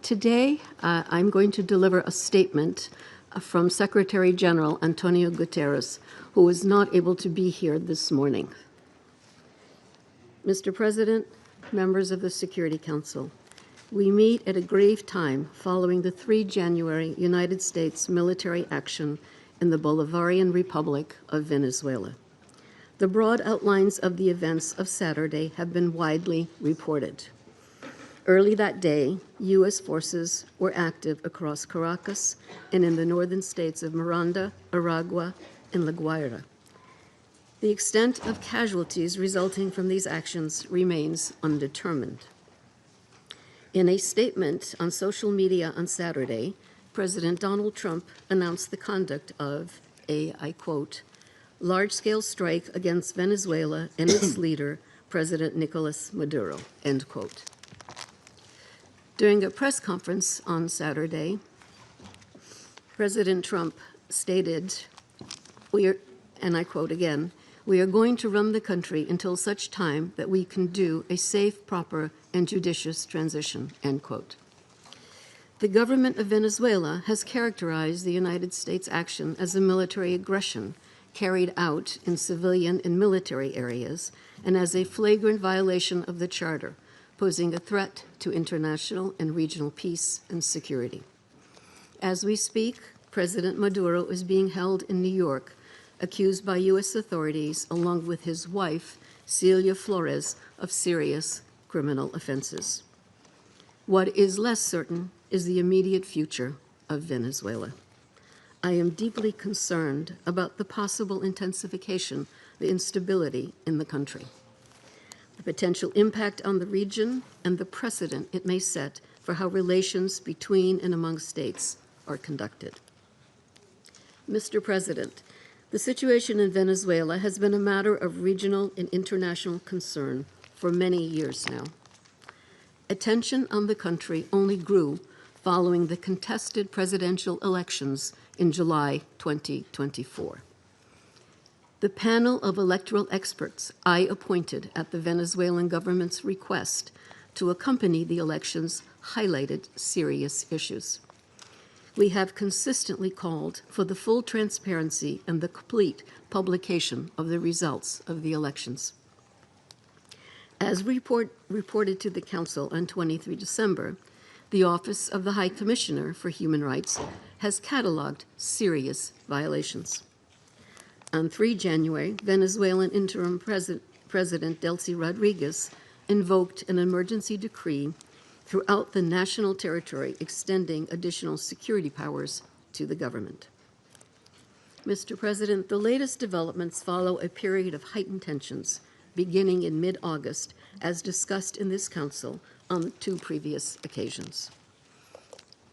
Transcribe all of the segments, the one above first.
Today, I'm going to deliver a statement from Secretary General Antonio Guterres, who is not able to be here this morning. Mr. President, members of the Security Council, we meet at a grave time following the 3 January United States military action in the Bolivarian Republic of Venezuela. The broad outlines of the events of Saturday have been widely reported. Early that day, U.S. forces were active across Caracas and in the northern states of Miranda, Aragua, and La Guaira. The extent of casualties resulting from these actions remains undetermined. In a statement on social media on Saturday, President Donald Trump announced the conduct of a, I quote, large-scale strike against Venezuela and its leader, President Nicolas Maduro, end quote. During a press conference on Saturday, President Trump stated, and I quote again, "We are going to run the country until such time that we can do a safe, proper, and judicious transition," end quote. The government of Venezuela has characterized the United States action as a military aggression carried out in civilian and military areas and as a flagrant violation of the Charter, posing a threat to international and regional peace and security. As we speak, President Maduro is being held in New York, accused by U.S. authorities, along with his wife, Celia Flores, of serious criminal offenses. What is less certain is the immediate future of Venezuela. I am deeply concerned about the possible intensification of the instability in the country, the potential impact on the region, and the precedent it may set for how relations between and among states are conducted. Mr. President, the situation in Venezuela has been a matter of regional and international concern for many years now. Attention on the country only grew following the contested presidential elections in July 2024. The panel of electoral experts I appointed at the Venezuelan government's request to accompany the elections highlighted serious issues. We have consistently called for the full transparency and the complete publication of the results of the elections. As reported to the Council on 23 December, the Office of the High Commissioner for Human Rights has cataloged serious violations. On 3 January, Venezuelan interim President Delcy Rodriguez invoked an emergency decree throughout the national territory, extending additional security powers to the government. Mr. President, the latest developments follow a period of heightened tensions beginning in mid-August, as discussed in this Council on 2 previous occasions.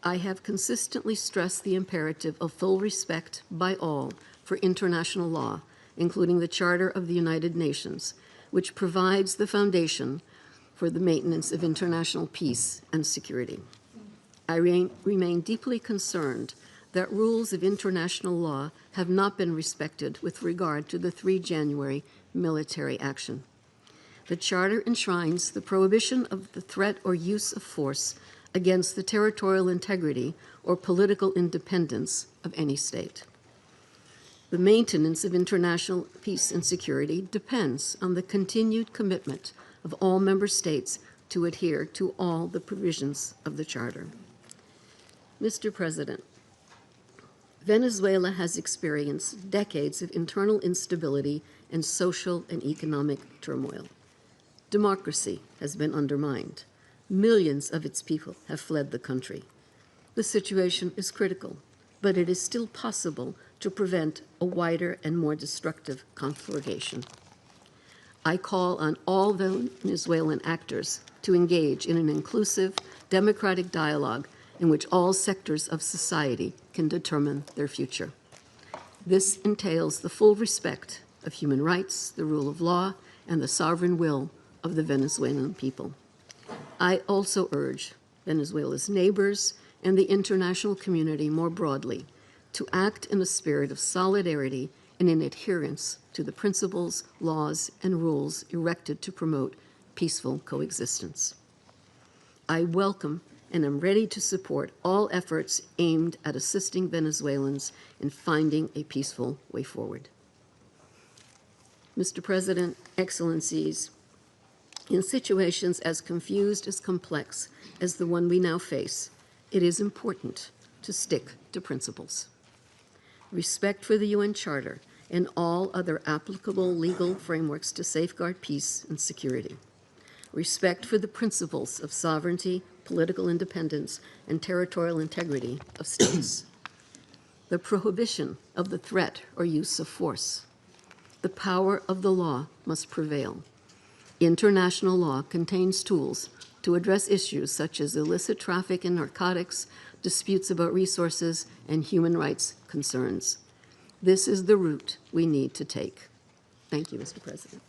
I have consistently stressed the imperative of full respect by all for international law, including the Charter of the United Nations, which provides the foundation for the maintenance of international peace and security. I remain deeply concerned that rules of international law have not been respected with regard to the 3 January military action. The Charter enshrines the prohibition of the threat or use of force against the territorial integrity or political independence of any state. The maintenance of international peace and security depends on the continued commitment of all member states to adhere to all the provisions of the Charter. Mr. President, Venezuela has experienced decades of internal instability and social and economic turmoil. Democracy has been undermined. Millions of its people have fled the country. The situation is critical, but it is still possible to prevent a wider and more destructive conflagration. I call on all Venezuelan actors to engage in an inclusive, democratic dialogue in which all sectors of society can determine their future. This entails the full respect of human rights, the rule of law, and the sovereign will of the Venezuelan people. I also urge Venezuela's neighbors and the international community more broadly to act in a spirit of solidarity and in adherence to the principles, laws, and rules erected to promote peaceful coexistence. I welcome and am ready to support all efforts aimed at assisting Venezuelans in finding a peaceful way forward. Mr. President, Excellencies, in situations as confused as complex as the one we now face, it is important to stick to principles. Respect for the UN Charter and all other applicable legal frameworks to safeguard peace and security. Respect for the principles of sovereignty, political independence, and territorial integrity of states. The prohibition of the threat or use of force. The power of the law must prevail. International law contains tools to address issues such as illicit traffic in narcotics, disputes about resources, and human rights concerns. This is the route we need to take. Thank you, Mr. President.